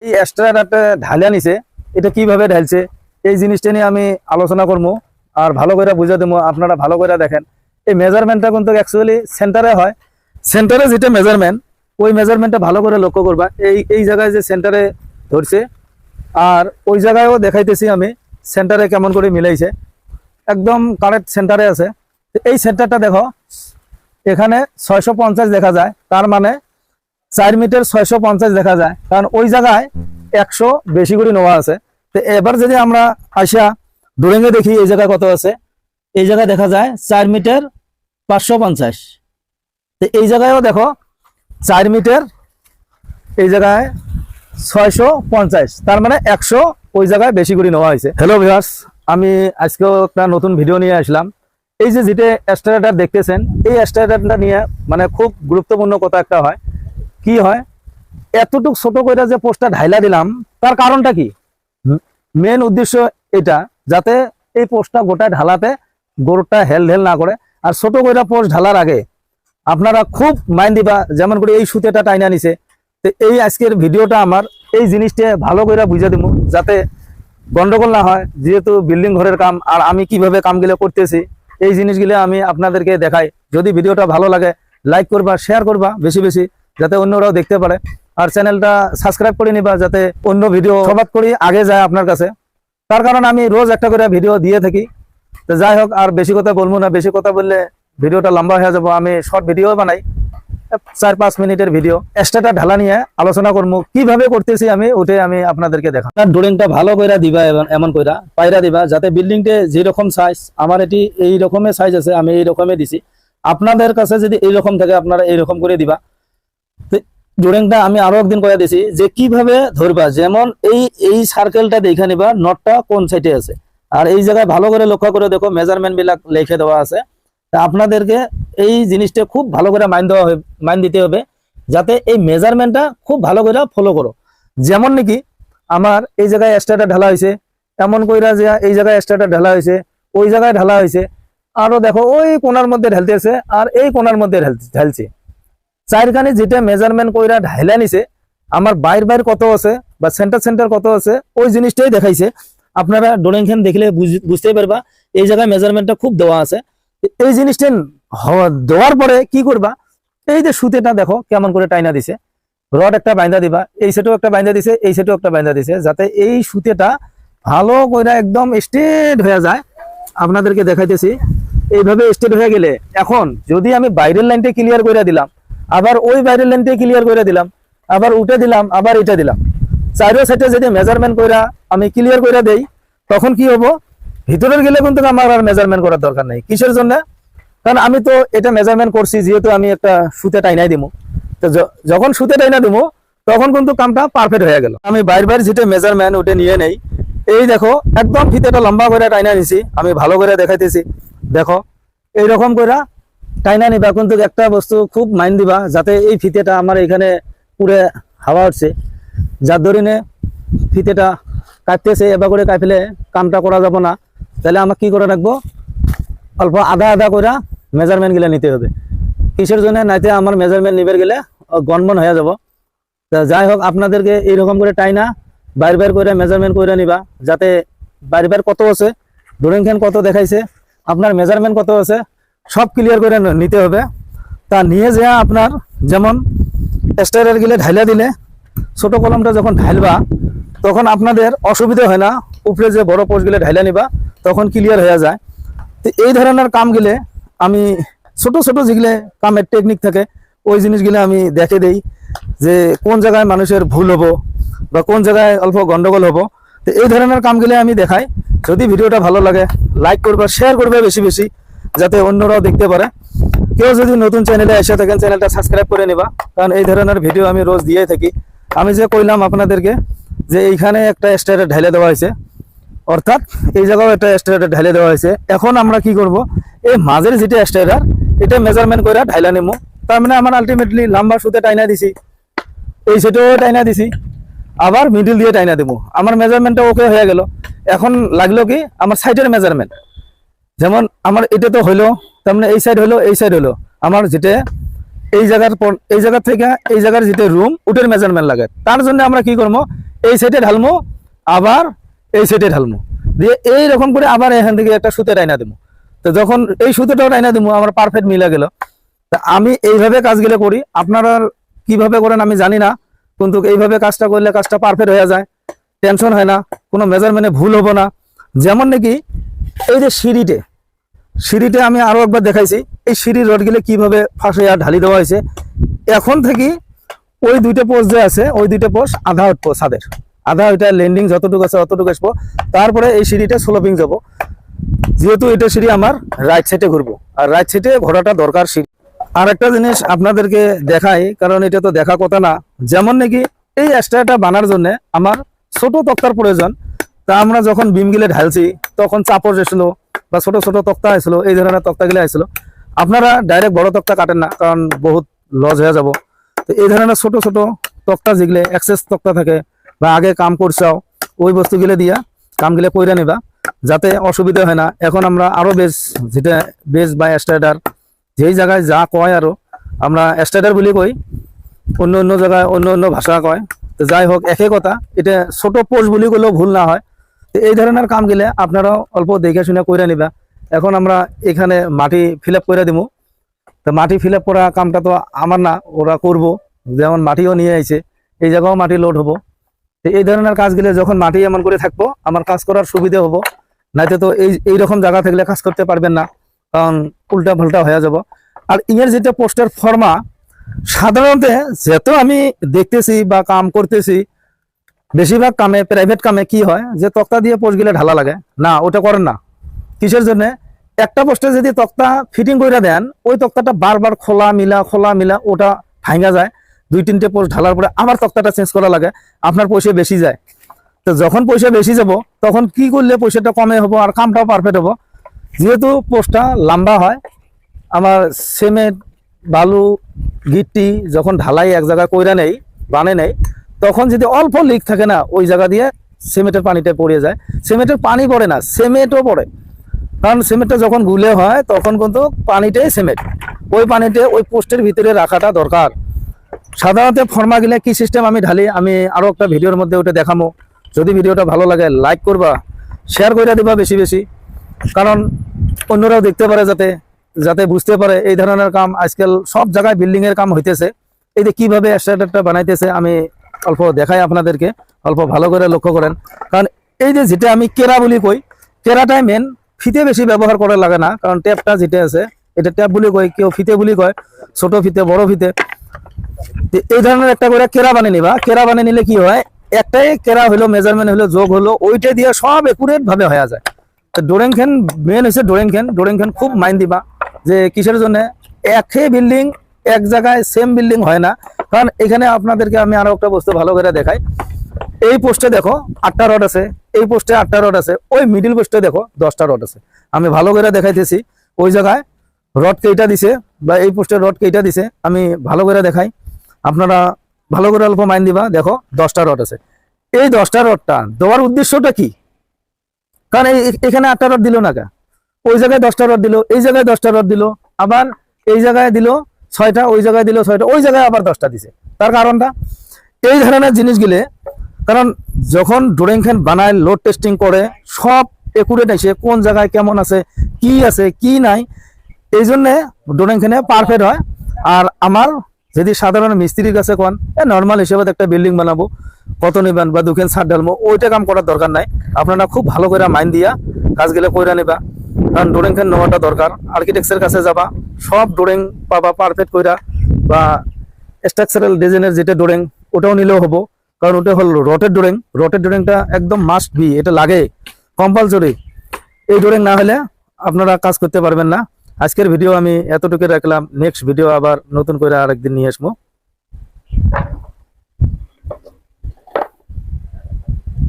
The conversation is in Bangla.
এই এক্সট্রাটা ঢালিয়া নিছে, এটা কিভাবে ঢালছে এই জিনিসটা নিয়ে আমি আলোচনা করবো আর ভালো করে বুঝা দেবো। আপনারা ভালো করে দেখেন, এই মেজারমেন্টটা কিন্তু অ্যাকচুয়ালি সেন্টারে হয়। সেন্টারে যেটা মেজারমেন্ট, ওই মেজারমেন্টটা ভালো করে লক্ষ্য করবা। এই জায়গায় যে সেন্টারে ধরছে আর ওই জায়গায়ও দেখাইতেছি আমি সেন্টারে কেমন করে মিলাইছে, একদম কারেক্ট সেন্টারে আছে। এই সেন্টারটা দেখো, এখানে 650 দেখা যায়, তার মানে 4 মিটার 650 দেখা যায়, কারণ ওই জায়গায় 100 বেশি করে নেওয়া আছে। তো এবার যদি আমরা আসা ড্রয়িংয়ে দেখি এই জায়গায় কত আছে, এই জায়গায় দেখা যায় 4 মিটার 550। তো এই জায়গায়ও দেখো 4 মিটার, এই জায়গায় 650, তার মানে 100 ওই জায়গায় বেশি করে নেওয়া হয়েছে। হ্যালো ভিউয়ার্স, আমি আজকেও একটা নতুন ভিডিও নিয়ে আসলাম। এই যে যেটা এক্সট্রাটার দেখতেছেন, এই এক্সট্রাটারটা নিয়ে মানে খুব গুরুত্বপূর্ণ কথা একটা হয়। কি হয়, এতটুক ছোট করে যে পোস্টটা ঢাইলা দিলাম, তার কারণটা কি? মেন উদ্দেশ্য এটা, যাতে এই পোস্টটা গোটা ঢালাতে গরুটা হেল না করে। আর ছোট করে পোস্ট ঢালার আগে আপনারা খুব মাইন্ড দিবা, যেমন করে এই সুতেটা টাইনা নিছে। তো এই আজকের ভিডিওটা আমার এই জিনিসটা ভালো করে বুঝে দিব, যাতে গন্ডগোল না হয়। যেহেতু বিল্ডিং ঘরের কাম, আর আমি কিভাবে কামগুলো করতেছি এই জিনিসগুলো আমি আপনাদেরকে দেখাই। যদি ভিডিওটা ভালো লাগে লাইক করবা, শেয়ার করবা বেশি বেশি, যাতে অন্যরাও দেখতে পারে। আর চ্যানেলটা সাবস্ক্রাইব করে নিবা, যাতে অন্য ভিডিও সবাত করি আগে যায় আপনার কাছে। তার কারণ আমি রোজ একটা করে ভিডিও দিয়ে থাকি। তো যাই হোক, আর বেশি কথা বলবো না, বেশি কথা বললে ভিডিওটা লম্বা হয়ে যাবো। আমি শর্ট ভিডিও বানাই, 4-5 মিনিটের ভিডিও। এক্সট্রাটা ঢালা নিয়ে আলোচনা করবো, কিভাবে করতেছি আমি ওটাই আমি আপনাদেরকে দেখাবো। ড্রয়িংটা ভালো করে দিবা, এমন করে পায়রা দিবা, যাতে বিল্ডিংটা যেরকম সাইজ, আমার এটি এই রকমের সাইজ আছে, আমি এই রকমের দিছি। আপনাদের কাছে যদি এইরকম থাকে আপনারা এইরকম করে দিবা। ড্রয়িংটা আমি আরো একদিন করে দিছি যে কিভাবে ধরবা। যেমন এই সার্কেলটা দেখে নিবা নটটা কোন সাইডে আছে, আর এই জায়গায় ভালো করে লক্ষ্য করে দেখো মেজারমেন্ট বিলাক লিখে দেওয়া আছে। তা আপনাদেরকে এই জিনিসটা খুব ভালো করে মাইন্ড দিতে হবে, যাতে এই মেজারমেন্টটা খুব ভালো করে ফলো করো। যেমন নাকি আমার এই জায়গায় এক্সট্রাটা ঢালা হয়েছে, এমন কইরা যে এই জায়গায় এক্সট্রাটা ঢালা হয়েছে, ওই জায়গায় ঢালা হয়েছে, আরো দেখো ওই কোনার মধ্যে ঢালতেছে আর এই কোনার মধ্যে ঢালছে। চারখানে যেটা মেজারমেন্ট কইরা ঢাইলা নিছে, আমার বাইর কত আছে বা সেন্টার কত আছে, ওই জিনিসটাই দেখাইছে। আপনারা ড্রয়িং খান দেখলে বুঝতেই পারবা এই জায়গায় মেজারমেন্টটা খুব দেওয়া আছে। এই জিনিসটা দেওয়ার পরে কি করবা, এই যে সুতেটা দেখো কেমন করে টাইনা দিছে, রড একটা বাইন্দা দিবা, এই সেটও একটা বাইন্দা দিছে, এই সেটও একটা বাইন্দা দিছে, যাতে এই সুতেটা ভালো করে একদম স্ট্রেট হয়ে যায়। আপনাদেরকে দেখাইতেছি, এইভাবে স্ট্রেট হয়ে গেলে এখন যদি আমি বাইরের লাইনটা ক্লিয়ার করে দিলাম, আবার ওই বাইরের লাইনটা ক্লিয়ার করে দিলাম, আবার উঠে দিলাম, আবার এটা দিলাম, চারো সাইডে যদি মেজারমেন্ট কইরা আমি ক্লিয়ার করে দেই, তখন কি হবো, ভিতরের গেলে কিন্তু আমার আর মেজারমেন্ট করার দরকার নেই। কিসের জন্য? কারণ আমি তো এটা মেজারমেন্ট করছি, যেহেতু আমি একটা সুতে টাইনাই দিব। তো যখন সুতে টাইনা দিব তখন কিন্তু কামটা পারফেক্ট হয়ে গেল। আমি বাইরে যেটা মেজারমেন্ট ওটা নিয়ে নেই। এই দেখো একদম ফিতেটা লম্বা করে টাইনা নিছি, আমি ভালো করে দেখাইতেছি। দেখো এইরকম করে টাইনা নিবা, কিন্তু একটা বস্তু খুব মাইন্ড দিবা, যাতে এই ফিতেটা আমার এখানে পুরে হাওয়া উঠছে, যার ধরিনে ফিতেটা কাটতেছে, এবার করে কাটলে কামটা করা যাব না। তাহলে আমাকে কি করে রাখবো, অল্প আধা করে মেজারমেন্ট গেলে নিতে হবে। কিসের জন্য? নাইতে আমার মেজারমেন্ট নিবার গেলে গনবন হয়ে যাব। তা যাই হোক, আপনাদেরকে এইরকম করে টাইনা বাইর করে মেজারমেন্ট করে নিবা, যাতে বাইর কত আছে, ড্রয়িং খান কত দেখাইছে, আপনার মেজারমেন্ট কত আছে, সব ক্লিয়ার করে নিতে হবে। তা নিয়ে যা আপনার যেমন স্টারের গেলে ঢাইলা দিলে, ছোট কলমটা যখন ঢাইলবা তখন আপনাদের অসুবিধা হয় না, উপরে যে বড় পোস্ট গেলে ঢাইলা নিবা তখন ক্লিয়ার হয়ে যায়। তো এই ধরনের কাম গেলে আমি ছোট যেগুলো কামের টেকনিক থাকে ওই জিনিসগুলো আমি দেখে দেই, যে কোন জায়গায় মানুষের ভুল হবো বা কোন জায়গায় অল্প গন্ডগোল হবো। তো এই ধরনের কামগুলো আমি দেখাই। যদি ভিডিওটা ভালো লাগে লাইক করবা, শেয়ার করবে বেশি বেশি, যাতে অন্যরাও দেখতে পারে। কেউ যদি নতুন চ্যানেলে এসে থাকেন চ্যানেলটা সাবস্ক্রাইব করে নিবা, কারণ এই ধরনের ভিডিও আমি রোজ দিয়ে থাকি। আমি যে কইলাম আপনাদেরকে যে এইখানে একটা স্টারের ঢাইলে দেওয়া হয়েছে, অর্থাৎ এই জায়গাও একটা স্টারের ঢাইলে দেওয়া হয়েছে। এখন আমরা কি করব, এই মাঝের যেটা স্টারার এটা মেজারমেন্ট করে ঢাইলা নেবো। তার মানে আমার আলটিমেটলি লম্বা সুতে টাইনা দিছি, এই সেটাও টাইনা দিছি, আবার মিডিল দিয়ে টাইনা দেবো, আমার মেজারমেন্টটা ওকে হয়ে গেল। এখন লাগলো কি আমার সাইডের মেজারমেন্ট, যেমন আমার এটা তো হইলো, তার মানে এই সাইড হলো, এই সাইড হলো, আমার যেটা এই জায়গার থেকে এই জায়গার যেটা রুম ওটার মেজারমেন্ট লাগে। তার জন্য আমরা কি করবো, এই সাইডে ঢালমো, আবার এই সাইডে ঢালমো, দিয়ে এইরকম করে আবার এখান থেকে একটা সুতে টাইনা দেবো। তো যখন এই সুতোটাও টাইনা দেবো আমার পারফেক্ট মিলে গেল। তা আমি এইভাবে কাজগুলো করি, আপনারা কিভাবে করেন আমি জানি না, কিন্তু এইভাবে কাজটা করলে কাজটা পারফেক্ট হয়ে যায়, টেনশন হয় না, কোনো মেজারমেন্টে ভুল হবো না। যেমন নাকি এই যে সিঁড়িতে আমি আরো একবার দেখাইছি, এই সিঁড়ির রডগুলো কিভাবে ফাঁসে আর ঢালি দেওয়া হয়েছে। এখন থেকে ওই দুইটা পোস্ট যে আছে, ওই দুইটা পোস্ট আধা উঠবো ছাদের, আধা ওইটা ল্যান্ডিং যতটুকু আছে অতটুকু আসবো, তারপরে এই সিঁড়িটা স্লোপিং যাবো। যেহেতু এটা সিঁড়ি আমার রাইট সাইডে ঘুরবো, আর রাইট সাইডে ঘোরাটা দরকার সিঁড়ি। আর একটা জিনিস আপনাদেরকে দেখাই, কারণ এটা তো দেখা কথা না, যেমন নাকি এই এক্সট্রাটা বানার জন্য আমার ছোট তক্তার প্রয়োজন। তা আমরা যখন বিমগুলো ঢালছি তখন চাপড় এসেছিল বা ছোট ছোট তক্তা আসছিল, এই ধরনের তক্তাগুলো আসছিল। আপনারা ডাইরেক্ট বড় তক্তা কাটেন না, কারণ বহুত লস হয়ে যাব। তো এই ধরনের ছোট ছোট তক্তা যেগুলো এক্সেস তক্তা থাকে বা আগে কাম করছাও, ওই বস্তুগুলো দিয়া কামগুলো কইরা নিবা, যাতে অসুবিধা হয় না। এখন আমরা আরো বেশ, যেটা বেশ বা স্ট্যাডার, যেই জায়গায় যা কয় আরো আমরা স্ট্যাডার বলি কই, অন্য অন্য জায়গায় অন্য অন্য ভাষা কয়। তো যাই হোক, একই কথা, এটা ছোট পোস্ট বলি গেলেও ভুল না হয়। তো এই ধরনের কাম গেলে আপনারাও অল্প দেখে শুনে কইরা নিবা। এখন আমরা এখানে মাটি ফিল আপ করে দিব। তো মাটি ফিল আপ করা কামটা তো আমার না, ওরা করব। যেমন মাটিও নিয়ে আইছে, এই জায়গাও মাটি লোড হবো। তো এই ধরনের কাজগুলো যখন মাটি এমন করে থাকবো, আমার কাজ করার সুবিধা হবো। নাইতে তো এইরকম জায়গা থাকলে কাজ করতে পারবেন না, কারণ উল্টা পাল্টা হয়ে যাব। আর ইয়ের যেটা পোস্টের ফর্মা, সাধারণত যেহেতু আমি দেখতেছি বা কাম করতেছি, বেশিরভাগ কামে, প্রাইভেট কামে কি হয় যে তক্তা দিয়ে পোস্ট গেলে ঢালা লাগে না, ওটা করেন না। কিসের জন্য? একটা পোস্টে যদি তক্তা ফিটিং করে দেন, ওই তক্তাটা বারবার খোলা মিলা ওটা ভাঙা যায়। 2-3টে পোস্ট ঢালার পরে আবার তক্তাটা চেঞ্জ করা লাগে, আপনার পয়সা বেশি যায়। তো যখন পয়সা বেশি যাব, তখন কি করলে পয়সাটা কমে হবো আর কামটাও পারফেক্ট হবো। যেহেতু পোস্টটা লম্বা হয়, আমার সিমেন্ট বালু গিট্টি যখন ঢালাই এক জায়গায় কইরা নেই, বানে নেই, তখন যদি অল্প লিক থাকে না, ওই জায়গা দিয়ে সিমেন্টের পানিটা পড়ে যায়। সিমেন্টের পানি পড়ে না, সিমেন্টও পড়ে, কারণ সিমেন্টটা যখন গুলে হয় তখন কিন্তু পানিটাই সিমেন্ট, ওই পানিতে ওই পোস্টের ভিতরে রাখাটা দরকার। সাধারণত ফর্মা গেলে কি সিস্টেম আমি ঢালি, আমি আরো একটা ভিডিওর মধ্যে ওটা দেখাবো। যদি ভিডিওটা ভালো লাগে লাইক করবা, শেয়ার করে দিবা বেশি বেশি, কারণ অন্যরাও দেখতে পারে, যাতে যাতে বুঝতে পারে এই ধরনের কাম আজকাল সব জায়গায় বিল্ডিং এর কাম হইতেছে। এই যে কিভাবে স্ট্রাকচারটা বানাইতেছে আমি অল্প দেখাই আপনাদেরকে, অল্প ভালো করে লক্ষ্য করেন। কারণ এই যে যেটা আমি কেরা বলি কই, কেরাটাই মেন, ফিতে বেশি ব্যবহার করা লাগে না, কারণ ট্যাপটা যেটা আছে এটা ট্যাপ বলি কয়, কেউ ফিতে বলি কয়, ছোট ফিতে বড় ফিতে। এই ধরনের একটা করে কেরা বানিয়ে নিবা। কেরা বানিয়ে নিলে কি হয়, একটাই কেরা হলো, মেজারমেন্ট হলো, যোগ হলো, ওইটা দিয়ে সব একুরেট ভাবে হয়ে যায়। ডোরেং ফ্যান মেন হচ্ছে ডোরেং ফ্যান খুব মাইন্ড দিবা, যে কিসের জন্য একই বিল্ডিং এক জায়গায় সেম বিল্ডিং হয় না। কারণ এখানে আপনাদেরকে আমি আরো একটা বস্তু ভালো করে দেখাই। এই পোস্টে দেখো 8টা রড আছে, এই পোস্টে 8টা রড আছে, ওই মিডিল পোস্টে দেখো 10টা রড আছে। আমি ভালো করে দেখাইতেছি, ওই জায়গায় রড কেইটা দিছে বা এই পোস্টে রড কেইটা দিছে আমি ভালো করে দেখাই, আপনারা ভালো করে অল্প মাইন্ড দিবা। দেখো 10টা রড আছে, এই 10টা রডটা দেওয়ার উদ্দেশ্যটা কি? কারণ এখানে 8টা রড দিল না, ওই জায়গায় 10টা রড দিল, এই জায়গায় 10টা রড দিল, আবার এই জায়গায় দিল 6টা, ওই জায়গায় দিল 6টা, ওই জায়গায় আবার 10টা দিছে। তার কারণটা এই ধরনের জিনিসগুলো, কারণ যখন ড্রয়িং ফ্যান বানায়, লোড টেস্টিং করে, সব একুরেট আসে, কোন জায়গায় কেমন আছে কি নাই, এই জন্যে ড্রয়িং ফ্যানে পারফেক্ট হয়। আর আমার যদি সাধারণ মিস্ত্রির কাছে কোন নর্মাল হিসেবে একটা বিল্ডিং বানাবো, কত নেবেন বা দুখান ছাদ ঢালবো, ওইটা কাম করার দরকার নাই। আপনারা খুব ভালো করে মাইন্ড দিয়া কাজগুলো কইরা নিবা, কারণ ড্রয়িং ফ্যান নেওয়াটা দরকার। আর্কিটেক্টের কাছে যাবা, সব ড্রয়িং পাবা পারফেক্ট কইরা, বা স্ট্রাকচারাল ডিজাইনের যেটা ড্রয়িং ওটাও নিলেও হবো, কারণ ওটা হলো রটের ড্রয়িংটা একদম মাস্ট বি, এটা লাগে কম্পালসরি। এই ড্রয়িং না হলে আপনারা কাজ করতে পারবেন না। আজকের ভিডিও আমি এতটুকু রাখলাম, নেক্সট ভিডিও আবার নতুন করে আরেকদিন নিয়ে আসবো।